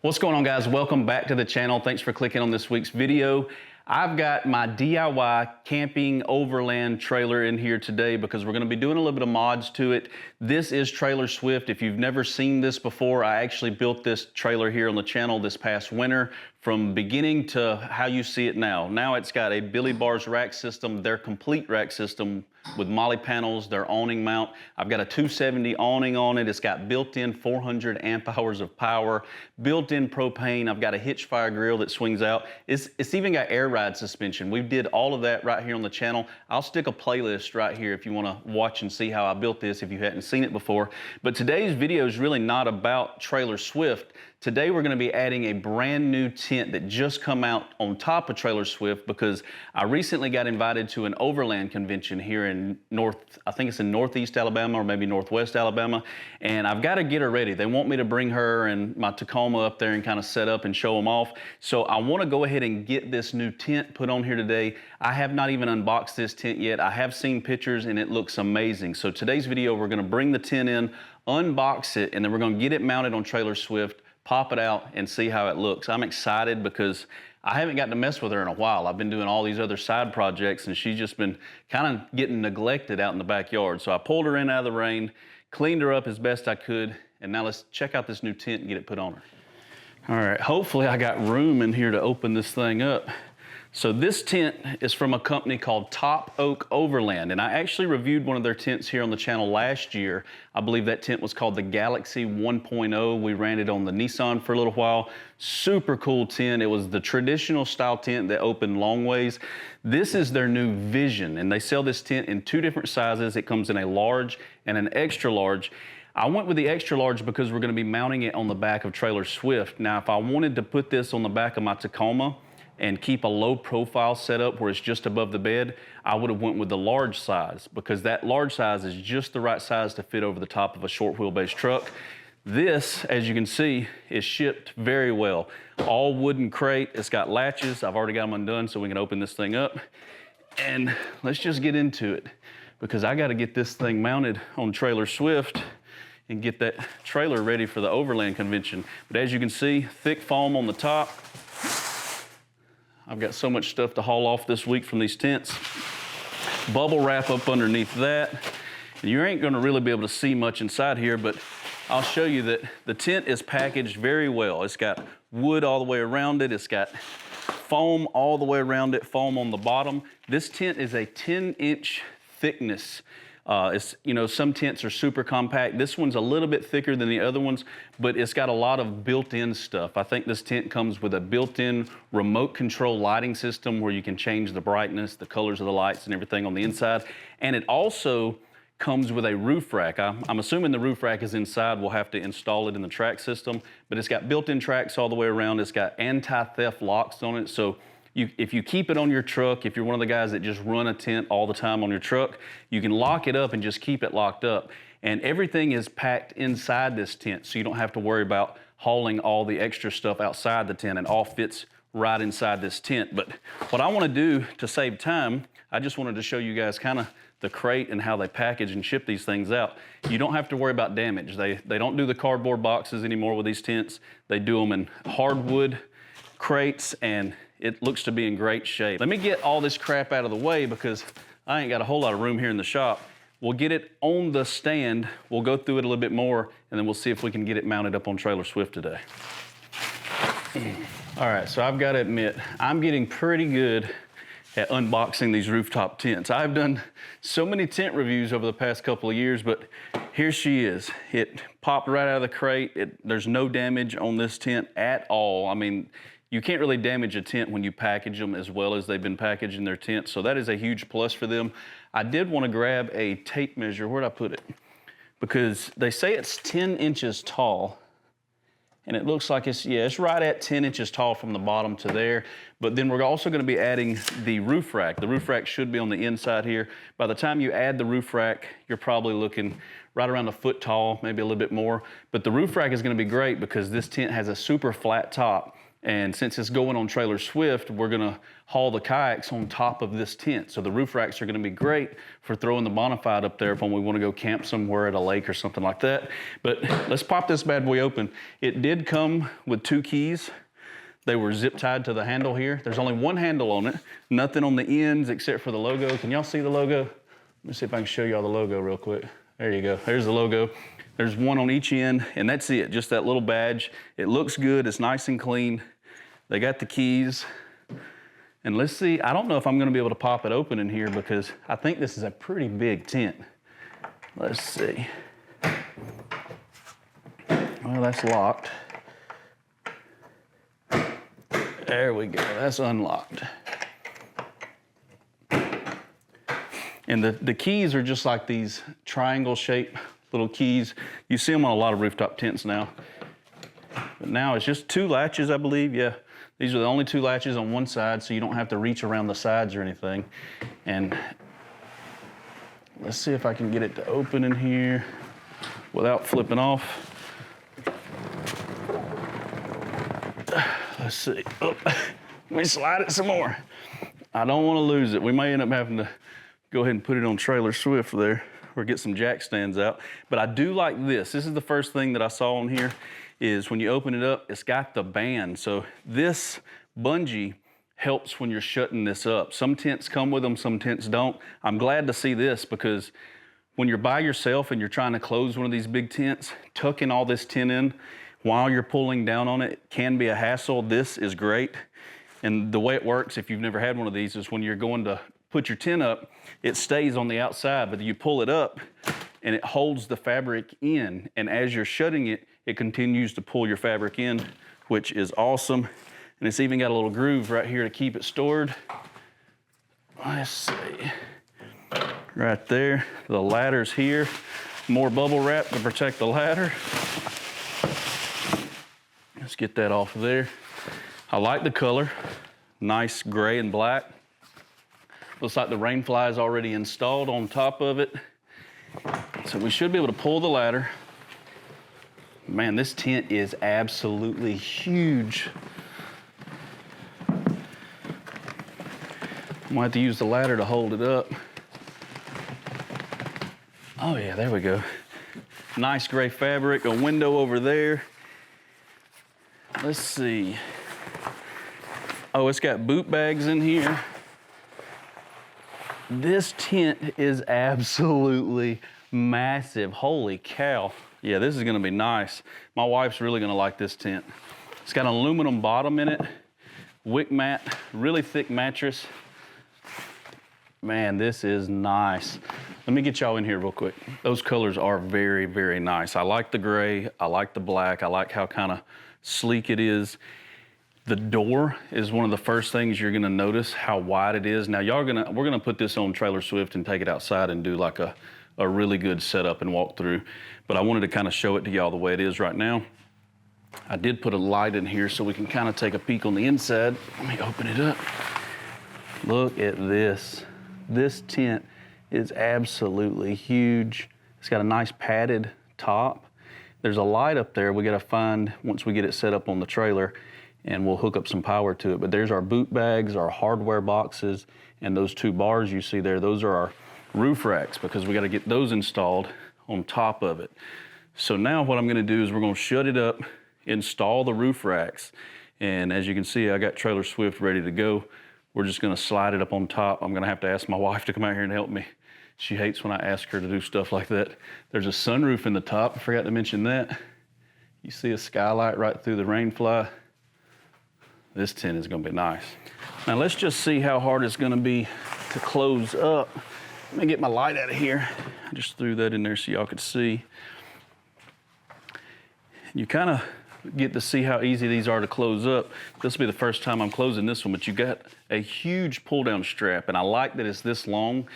What's going on, guys? Welcome back to the channel. Thanks for clicking on this week's video. I've got my DIY camping overland trailer in here today because we're going to be doing a little bit of mods to it. This is Trailer Swift. If you've never seen this before, I actually built this trailer here on the channel this past winter from beginning to how you see it now. Now it's got a Billy Bars rack system, their complete rack system with molly panels, their awning mount. I've got a 270 awning on it. It's got built-in 400 amp hours of power, built-in propane. I've got a hitch fire grill that swings out. It's even got air ride suspension. We did all of that right here on the channel. I'll stick a playlist right here if you want to watch and see how I built this if you hadn't seen it before. But today's video is really not about Trailer Swift. Today we're going to be adding a brand new tent that just come out on top of Trailer Swift because I recently got invited to an Overland convention here in I think it's in Northeast Alabama or maybe Northwest Alabama, and I've got to get her ready. They want me to bring her and my Tacoma up there and kind of set up and show them off. So I want to go ahead and get this new tent put on here today. I have not even unboxed this tent yet. I have seen pictures and it looks amazing. So today's video, we're going to bring the tent in, unbox it, and then we're going to get it mounted on Trailer Swift, pop it out and see how it looks. I'm excited because I haven't gotten to mess with her in a while. I've been doing all these other side projects and she's just been kind of getting neglected out in the backyard. So I pulled her in out of the rain, cleaned her up as best I could, and now let's check out this new tent and get it put on her. All right, hopefully I got room in here to open this thing up. So this tent is from a company called TopOak Overland, and I actually reviewed one of their tents here on the channel last year. I believe that tent was called the Galaxy 1.0. We ran it on the Nissan for a little while. Super cool tent. It was the traditional style tent that opened long ways. This is their new Vision, and they sell this tent in two different sizes. It comes in a large and an extra large. I went with the extra large because we're going to be mounting it on the back of Trailer Swift. Now, if I wanted to put this on the back of my Tacoma and keep a low profile setup where it's just above the bed, I would have went with the large size because that large size is just the right size to fit over the top of a short wheelbase truck. This, as you can see, is shipped very well. All wooden crate, it's got latches. I've already got them undone so we can open this thing up. And let's just get into it because I got to get this thing mounted on Trailer Swift and get that trailer ready for the Overland convention. But as you can see, thick foam on the top. I've got so much stuff to haul off this week from these tents. Bubble wrap up underneath that. And you ain't gonna really be able to see much inside here, but I'll show you that the tent is packaged very well. It's got wood all the way around it. It's got foam all the way around it, foam on the bottom. This tent is a 10-inch thickness. Some tents are super compact. This one's a little bit thicker than the other ones, but it's got a lot of built-in stuff. I think this tent comes with a built-in remote control lighting system where you can change the brightness, the colors of the lights and everything on the inside. And it also comes with a roof rack. I'm assuming the roof rack is inside. We'll have to install it in the track system, but it's got built-in tracks all the way around. It's got anti-theft locks on it. So if you keep it on your truck, if you're one of the guys that just run a tent all the time on your truck, you can lock it up and just keep it locked up. And everything is packed inside this tent, so you don't have to worry about hauling all the extra stuff outside the tent. It all fits right inside this tent. But what I want to do to save time, I just wanted to show you guys kind of the crate and how they package and ship these things out. You don't have to worry about damage. They don't do the cardboard boxes anymore with these tents. They do them in hardwood crates, and it looks to be in great shape. Let me get all this crap out of the way because I ain't got a whole lot of room here in the shop. We'll get it on the stand. We'll go through it a little bit more, and then we'll see if we can get it mounted up on Trailer Swift today. All right, so I've got to admit, I'm getting pretty good at unboxing these rooftop tents. I've done so many tent reviews over the past couple of years, but here she is. It popped right out of the crate. There's no damage on this tent at all. I mean, you can't really damage a tent when you package them as well as they've been packaged in their tent, so that is a huge plus for them. I did want to grab a tape measure. Where'd I put it? Because they say it's 10 inches tall, and it looks like it's right at 10 inches tall from the bottom to there. But then we're also going to be adding the roof rack. The roof rack should be on the inside here. By the time you add the roof rack, you're probably looking right around a foot tall, maybe a little bit more. But the roof rack is going to be great because this tent has a super flat top. And since it's going on trailer swift, we're gonna haul the kayaks on top of this tent. So the roof racks are gonna be great for throwing the bona fide up there when we wanna go camp somewhere at a lake or something like that. But let's pop this bad boy open. It did come with 2 keys. They were zip tied to the handle here. There's only 1 handle on it, nothing on the ends except for the logo. Can y'all see the logo? Let me see if I can show y'all the logo real quick. There you go, there's the logo. There's 1 on each end, and that's it, just that little badge. It looks good, it's nice and clean. They got the keys. And let's see, I don't know if I'm gonna be able to pop it open in here because I think this is a pretty big tent. Let's see. Well, that's locked. There we go, that's unlocked. And the keys are just like these triangle shaped little keys. You see them on a lot of rooftop tents now. But now it's just 2 latches, I believe, yeah. These are the only 2 latches on one side, so you don't have to reach around the sides or anything. And let's see if I can get it to open in here without flipping off. Let's see. Oh, let me slide it some more. I don't want to lose it. We may end up having to go ahead and put it on trailer swift there or get some jack stands out. But I do like this. This is the first thing that I saw on here is when you open it up, it's got the band. So this bungee helps when you're shutting this up. Some tents come with them, some tents don't. I'm glad to see this because when you're by yourself and you're trying to close one of these big tents, tucking all this tent in while you're pulling down on it can be a hassle. This is great. And the way it works, if you've never had one of these, is when you're going to put your tent up, it stays on the outside, but you pull it up and it holds the fabric in. And as you're shutting it, it continues to pull your fabric in, which is awesome. And it's even got a little groove right here to keep it stored. Let's see, right there. The ladder's here. More bubble wrap to protect the ladder. Let's get that off of there. I like the color, nice gray and black. Looks like the rain fly is already installed on top of it. So we should be able to pull the ladder. Man, this tent is absolutely huge. I might have to use the ladder to hold it up. Oh yeah, there we go. Nice gray fabric, a window over there. Let's see. Oh, it's got boot bags in here. This tent is absolutely massive. Holy cow. Yeah, this is gonna be nice. My wife's really gonna like this tent. It's got an aluminum bottom in it, wick mat, really thick mattress. Man, this is nice. Let me get y'all in here real quick. Those colors are very, very nice. I like the gray, I like the black, I like how kind of sleek it is. The door is one of the first things you're gonna notice how wide it is. Now we're gonna put this on trailer swift and take it outside and do like a really good setup and walk through. But I wanted to kind of show it to y'all the way it is right now. I did put a light in here so we can kind of take a peek on the inside. Let me open it up. Look at this. This tent is absolutely huge. It's got a nice padded top. There's a light up there we gotta find once we get it set up on the trailer, and we'll hook up some power to it. But there's our boot bags, our hardware boxes, and those 2 bars you see there, those are our roof racks because we gotta get those installed on top of it. So now what I'm gonna do is we're gonna shut it up, install the roof racks, and as you can see, I got trailer swift ready to go. We're just gonna slide it up on top. I'm gonna have to ask my wife to come out here and help me. She hates when I ask her to do stuff like that. There's a sunroof in the top, I forgot to mention that. You see a skylight right through the rain fly. This tent is gonna be nice. Now let's just see how hard it's gonna be to close up. Let me get my light out of here. I just threw that in there so y'all could see. You kind of get to see how easy these are to close up. This will be the first time I'm closing this one, but you got a huge pull down strap, and I like that it's this long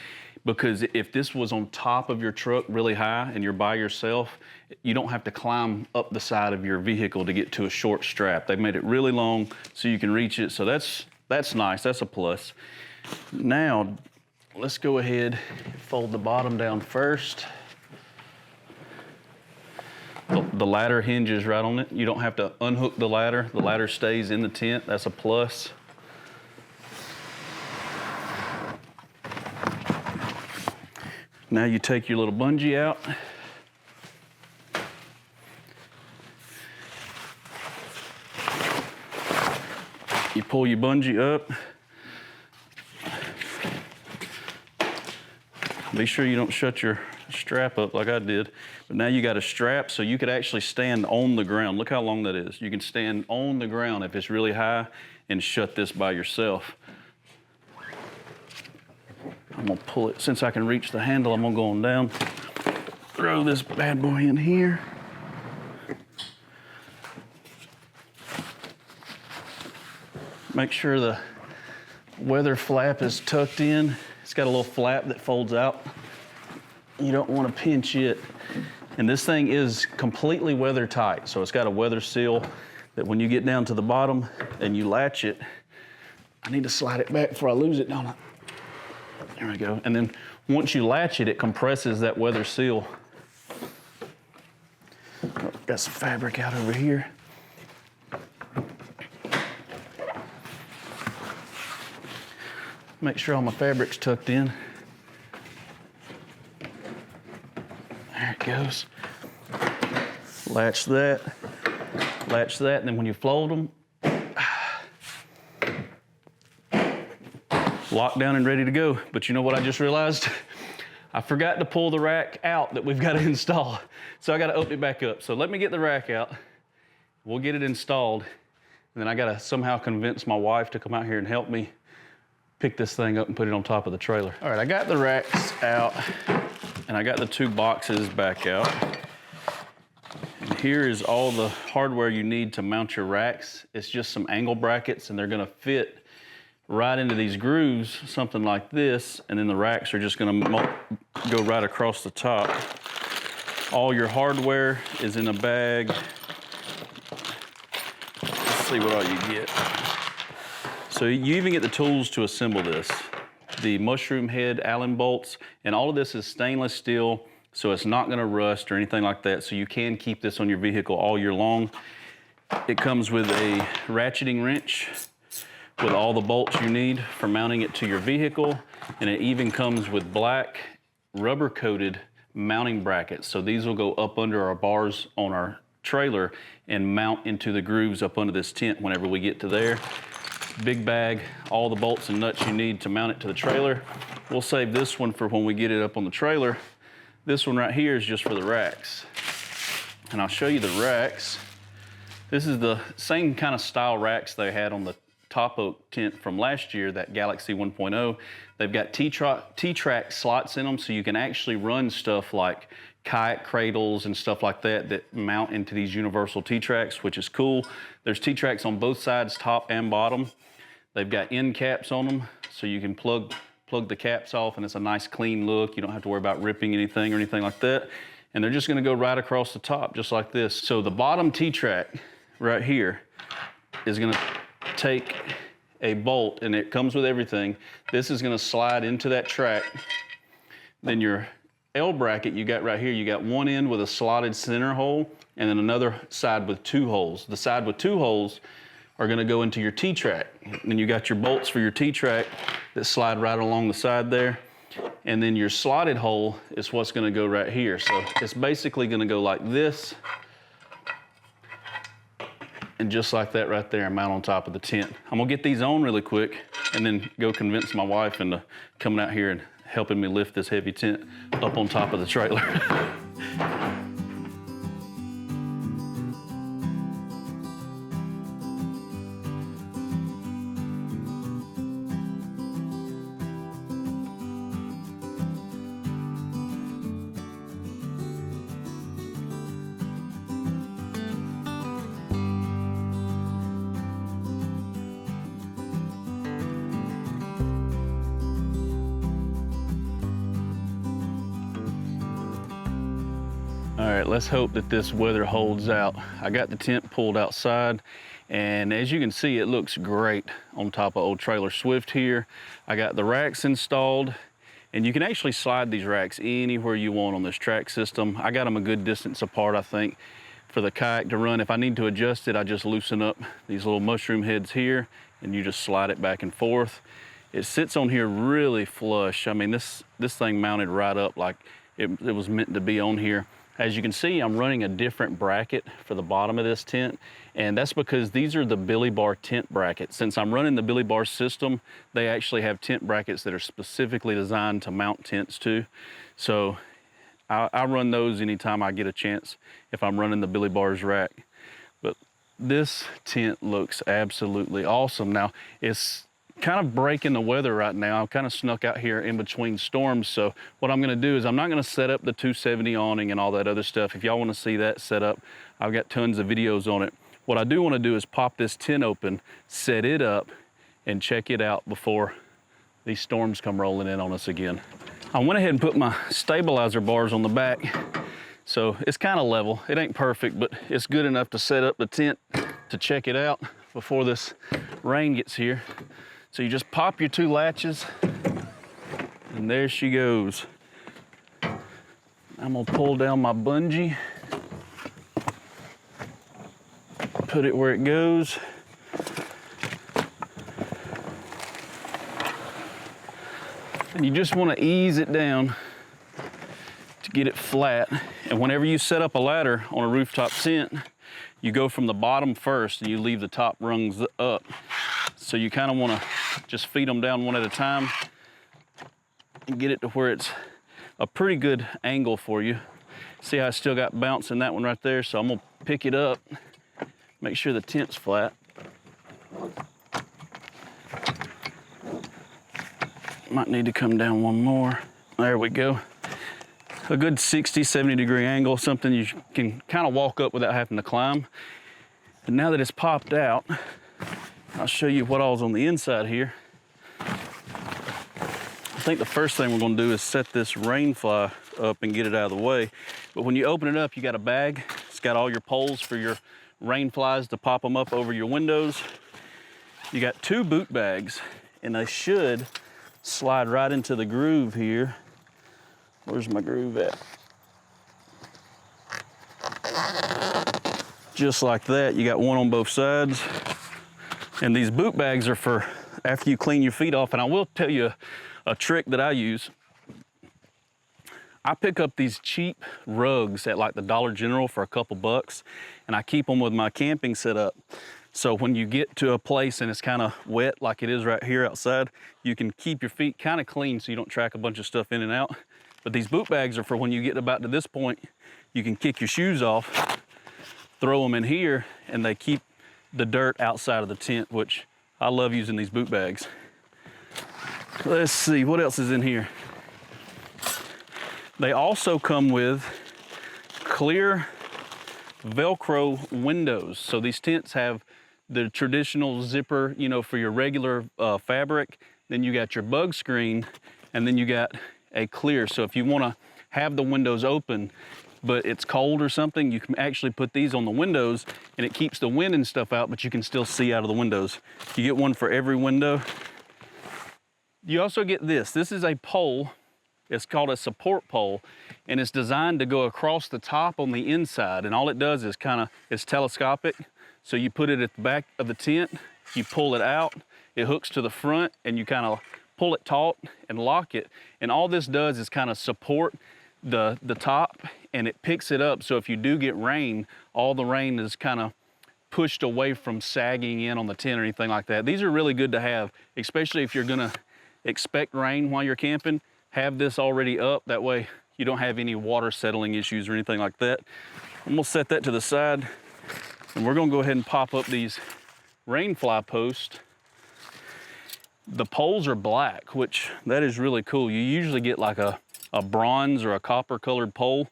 because if this was on top of your truck really high and you're by yourself, you don't have to climb up the side of your vehicle to get to a short strap. They've made it really long so you can reach it, so that's nice, that's a plus. Now, let's go ahead and fold the bottom down first. The ladder hinges right on it. You don't have to unhook the ladder. The ladder stays in the tent. That's a plus. Now you take your little bungee out. You pull your bungee up. Be sure you don't shut your strap up like I did. But now you got a strap so you could actually stand on the ground. Look how long that is. You can stand on the ground if it's really high and shut this by yourself. I'm gonna pull it, since I can reach the handle, I'm gonna go on down. Throw this bad boy in here. Make sure the weather flap is tucked in. It's got a little flap that folds out. You don't want to pinch it. And this thing is completely weather tight. So it's got a weather seal that when you get down to the bottom and you latch it, I need to slide it back before I lose it, don't I? There we go. And then once you latch it, it compresses that weather seal. Oh, got some fabric out over here. Make sure all my fabric's tucked in. There it goes. Latch that, and then when you fold them, locked down and ready to go. But you know what I just realized? I forgot to pull the rack out that we've got to install. So I got to open it back up. So let me get the rack out. We'll get it installed. And then I got to somehow convince my wife to come out here and help me pick this thing up and put it on top of the trailer. All right, I got the racks out and I got the two boxes back out. And here is all the hardware you need to mount your racks. It's just some angle brackets and they're gonna fit right into these grooves, something like this, and then the racks are just gonna go right across the top. All your hardware is in a bag. Let's see what all you get. So you even get the tools to assemble this. The mushroom head Allen bolts, and all of this is stainless steel, so it's not gonna rust or anything like that, so you can keep this on your vehicle all year long. It comes with a ratcheting wrench with all the bolts you need for mounting it to your vehicle, and it even comes with black rubber-coated mounting brackets. So these will go up under our bars on our trailer and mount into the grooves up under this tent whenever we get to there. Big bag, all the bolts and nuts you need to mount it to the trailer. We'll save this one for when we get it up on the trailer. This one right here is just for the racks. And I'll show you the racks. This is the same kind of style racks they had on the TopOak tent from last year, that Galaxy 1.0. They've got T-track slots in them, so you can actually run stuff like kayak cradles and stuff like that that mount into these universal T-tracks, which is cool. There's T-tracks on both sides, top and bottom. They've got end caps on them, so you can plug the caps off, and it's a nice clean look. You don't have to worry about ripping anything or anything like that. And they're just gonna go right across the top, just like this. So the bottom T-track right here is gonna take a bolt, and it comes with everything. This is gonna slide into that track. Then your L bracket you got right here, you got one end with a slotted center hole, and then another side with two holes. The side with two holes are gonna go into your T-track. Then you got your bolts for your T-track that slide right along the side there. And then your slotted hole is what's gonna go right here. So it's basically gonna go like this, and just like that right there, mount on top of the tent. I'm gonna get these on really quick and then go convince my wife into coming out here and helping me lift this heavy tent up on top of the trailer. All right, let's hope that this weather holds out. I got the tent pulled outside, and as you can see, it looks great on top of old Trailer Swift here. I got the racks installed, And you can actually slide these racks anywhere you want on this track system. I got them a good distance apart, I think, for the kayak to run. If I need to adjust it, I just loosen up these little mushroom heads here and you just slide it back and forth. It sits on here really flush. I mean, this thing mounted right up like it was meant to be on here. As you can see, I'm running a different bracket for the bottom of this tent, and that's because these are the Billy Bar tent brackets. Since I'm running the Billy Bar system, they actually have tent brackets that are specifically designed to mount tents to. So I run those anytime I get a chance if I'm running the Billy Bar's rack. But this tent looks absolutely awesome. Now, it's kind of breaking the weather right now. I've kind of snuck out here in between storms. So what I'm gonna do is I'm not gonna set up the 270 awning and all that other stuff. If y'all wanna see that set up, I've got tons of videos on it. What I do wanna do is pop this tent open, set it up, and check it out before these storms come rolling in on us again. I went ahead and put my stabilizer bars on the back. So it's kind of level. It ain't perfect, but it's good enough to set up the tent to check it out before this rain gets here. So you just pop your 2 latches, and there she goes. I'm gonna pull down my bungee, put it where it goes. And you just wanna ease it down to get it flat. And whenever you set up a ladder on a rooftop tent, you go from the bottom first and you leave the top rungs up. So you kind of want to just feed them down one at a time and get it to where it's a pretty good angle for you. See how I still got bounce in that one right there? So I'm gonna pick it up, make sure the tent's flat. Might need to come down one more. There we go. A good 60, 70 degree angle, something you can kind of walk up without having to climb. And now that it's popped out, I'll show you what all's on the inside here. I think the first thing we're gonna do is set this rain fly up and get it out of the way. But when you open it up, you got a bag. It's got all your poles for your rain flies to pop them up over your windows. You got 2 boot bags, and they should slide right into the groove here. Where's my groove at? Just like that. You got one on both sides. And these boot bags are for after you clean your feet off. And I will tell you a trick that I use. I pick up these cheap rugs at like the Dollar General for a couple bucks, and I keep them with my camping setup. So when you get to a place and it's kind of wet like it is right here outside, you can keep your feet kind of clean so you don't track a bunch of stuff in and out. But these boot bags are for when you get about to this point, you can kick your shoes off, throw them in here, and they keep the dirt outside of the tent, which I love using these boot bags. Let's see, what else is in here? They also come with clear Velcro windows. So these tents have the traditional zipper, you know, for your regular fabric. Then you got your bug screen, and then you got a clear. So if you want to have the windows open, but it's cold or something, you can actually put these on the windows, and it keeps the wind and stuff out, but you can still see out of the windows. You get one for every window. You also get this. This is a pole. It's called a support pole, and it's designed to go across the top on the inside. And all it does is it's telescopic. So you put it at the back of the tent, you pull it out, it hooks to the front, and you kind of pull it taut and lock it. And all this does is kind of support the top, and it picks it up. So if you do get rain, all the rain is kind of pushed away from sagging in on the tent or anything like that. These are really good to have, especially if you're gonna expect rain while you're camping. Have this already up, that way you don't have any water settling issues or anything like that. I'm gonna set that to the side, and we're gonna go ahead and pop up these rain fly posts. The poles are black, which that is really cool. You usually get like a bronze or a copper colored pole.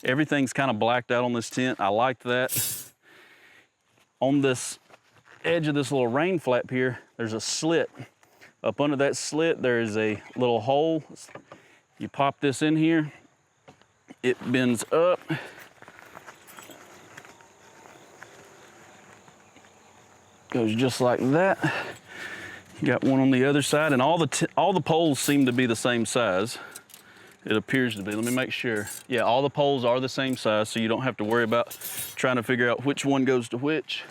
Everything's kind of blacked out on this tent. I like that. On this edge of this little rain flap here, there's a slit. Up under that slit, there is a little hole. You pop this in here, it bends up. Goes just like that. You got one on the other side, and all the poles seem to be the same size. It appears to be. Let me make sure. Yeah, all the poles are the same size, so you don't have to worry about trying to figure out which one goes to which.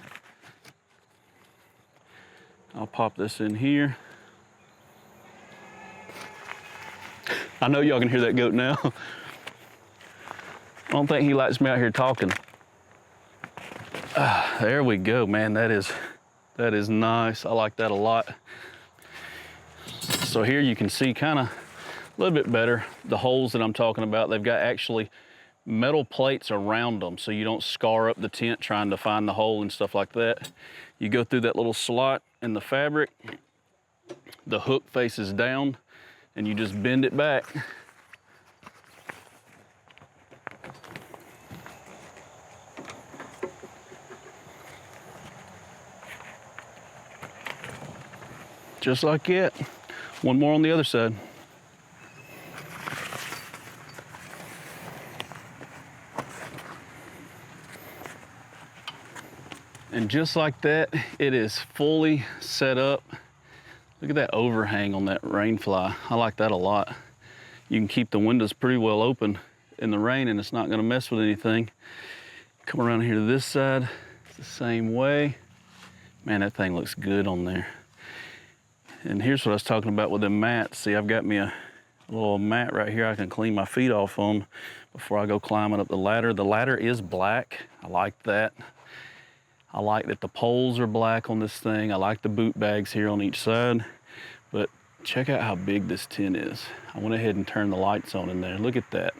I'll pop this in here. I know y'all can hear that goat now. I don't think he likes me out here talking. There we go, man. That is nice. I like that a lot. So here you can see kind of a little bit better the holes that I'm talking about. They've got actually metal plates around them, so you don't scar up the tent trying to find the hole and stuff like that. You go through that little slot in the fabric, the hook faces down, and you just bend it back. Just like that. One more on the other side. And just like that, it is fully set up. Look at that overhang on that rain fly. I like that a lot. You can keep the windows pretty well open in the rain and it's not gonna mess with anything. Come around here to this side, it's the same way. Man, that thing looks good on there. And here's what I was talking about with them mats. See, I've got me a little mat right here I can clean my feet off on before I go climbing up the ladder. The ladder is black. I like that. I like that the poles are black on this thing. I like the boot bags here on each side. But check out how big this tent is. I went ahead and turned the lights on in there. Look at that.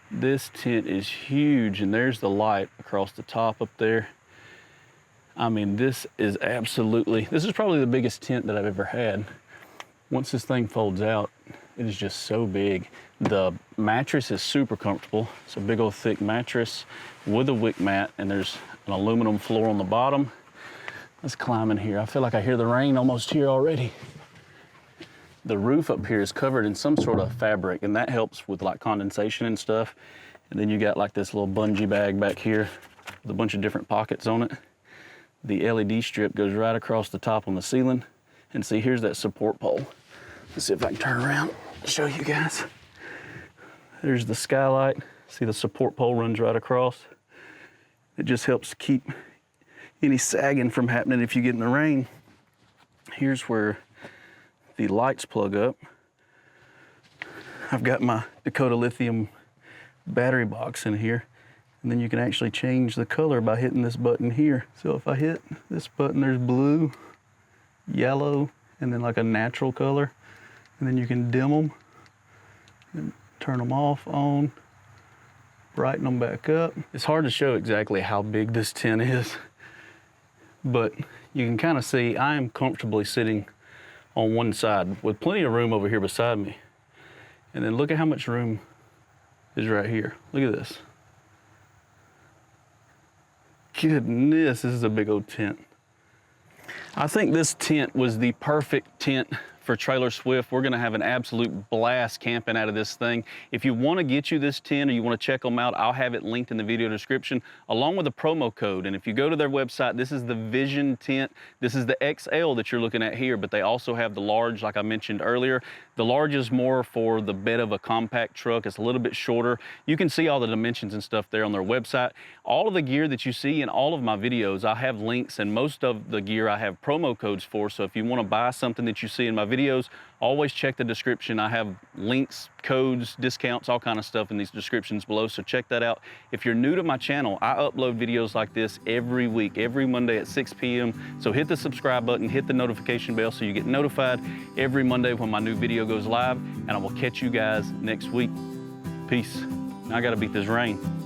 This tent is huge, and there's the light across the top up there. I mean, this is probably the biggest tent that I've ever had. Once this thing folds out, it is just so big. The mattress is super comfortable. It's a big old thick mattress with a wick mat, and there's an aluminum floor on the bottom. Let's climb in here. I feel like I hear the rain almost here already. The roof up here is covered in some sort of fabric, and that helps with like condensation and stuff. And then you got like this little bungee bag back here with a bunch of different pockets on it. The LED strip goes right across the top on the ceiling. And see, here's that support pole. Let's see if I can turn around and show you guys. There's the skylight. See, the support pole runs right across. It just helps keep any sagging from happening if you get in the rain. Here's where the lights plug up. I've got my Dakota Lithium battery box in here. And then you can actually change the color by hitting this button here. So if I hit this button, there's blue, yellow, and then like a natural color. And then you can dim them and turn them off, on, brighten them back up. It's hard to show exactly how big this tent is, but you can kind of see I am comfortably sitting on one side with plenty of room over here beside me. And then look at how much room is right here. Look at this. Goodness, this is a big old tent. I think this tent was the perfect tent for Trailer Swift. We're gonna have an absolute blast camping out of this thing. If you wanna get you this tent or you wanna check them out, I'll have it linked in the video description along with a promo code. And if you go to their website, this is the Vision tent. This is the XL that you're looking at here, but they also have the large, like I mentioned earlier. The large is more for the bed of a compact truck. It's a little bit shorter. You can see all the dimensions and stuff there on their website. All of the gear that you see in all of my videos, I have links, and most of the gear I have promo codes for. So if you wanna buy something that you see in my videos, always check the description. I have links, codes, discounts, all kind of stuff in these descriptions below, so check that out. If you're new to my channel, I upload videos like this every week, every Monday at 6 p.m. So hit the subscribe button, hit the notification bell so you get notified every Monday when my new video goes live, and I will catch you guys next week. Peace. Now I gotta beat this rain.